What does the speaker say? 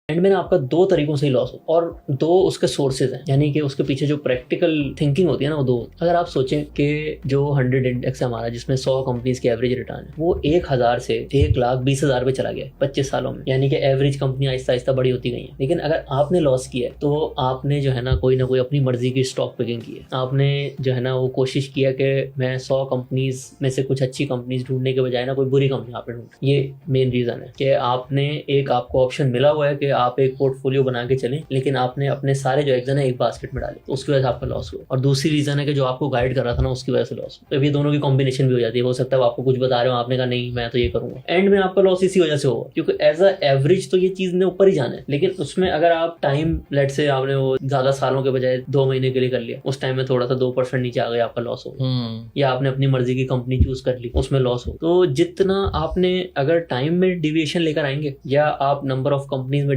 And में ना आपका दो तरीकों से ही लॉस हो और दो उसके सोर्सेज हैं, यानी कि उसके पीछे जो प्रैक्टिकल थिंकिंग होती है ना वो दो। अगर आप सोचें कि जो 100 इंडेक्स है हमारा, जिसमें 100 कंपनीज की एवरेज रिटर्न है, वो 1000 से 1,20,000 पे चला गया 25 सालों में, यानी कि एवरेज कंपनी आहिस्ता आहिस्ता बड़ी होती गई है। लेकिन अगर आपने लॉस किया है तो आपने जो है ना कोई अपनी मर्जी की स्टॉक पिकिंग की है। आपने जो है ना वो कोशिश किया कि मैं 100 कंपनीज में से कुछ अच्छी कंपनीज ढूंढने के बजाय ना कोई बुरी कंपनी आपने ढूंढ। ये मेन रीजन है कि आपको ऑप्शन मिला हुआ है कि आप एक पोर्टफोलियो बना के चलें, लेकिन आपने अपने सारे जो एग्स है एक बास्केट में डाले, तो उसकी वजह से आपका लॉस हुआ। और दूसरी रीजन है कि जो आपको गाइड कर रहा था ना उसकी वजह से लॉस हुआ। तो ये दोनों की कॉम्बिनेशन भी हो जाती है। हो सकता है आपको कुछ बता रहे हो, आपने कहा नहीं मैं तो ये करूंगा, एंड में आपका लॉस इसी वजह से होगा, क्योंकि एज अ एवरेज तो ये चीज ने ऊपर ही जाना है। लेकिन उसमें अगर आप टाइम लेट से आपने वो ज्यादा सालों के बजाय 2 महीने के लिए कर लिया, उस टाइम में थोड़ा सा 2% नीचे आ गया, आपका लॉस हो। या आपने अपनी मर्जी की कंपनी चूज कर ली, उसमें लॉस हो। तो जितना आपने अगर टाइम में डिविएशन लेकर आएंगे या आप नंबर ऑफ कंपनीज में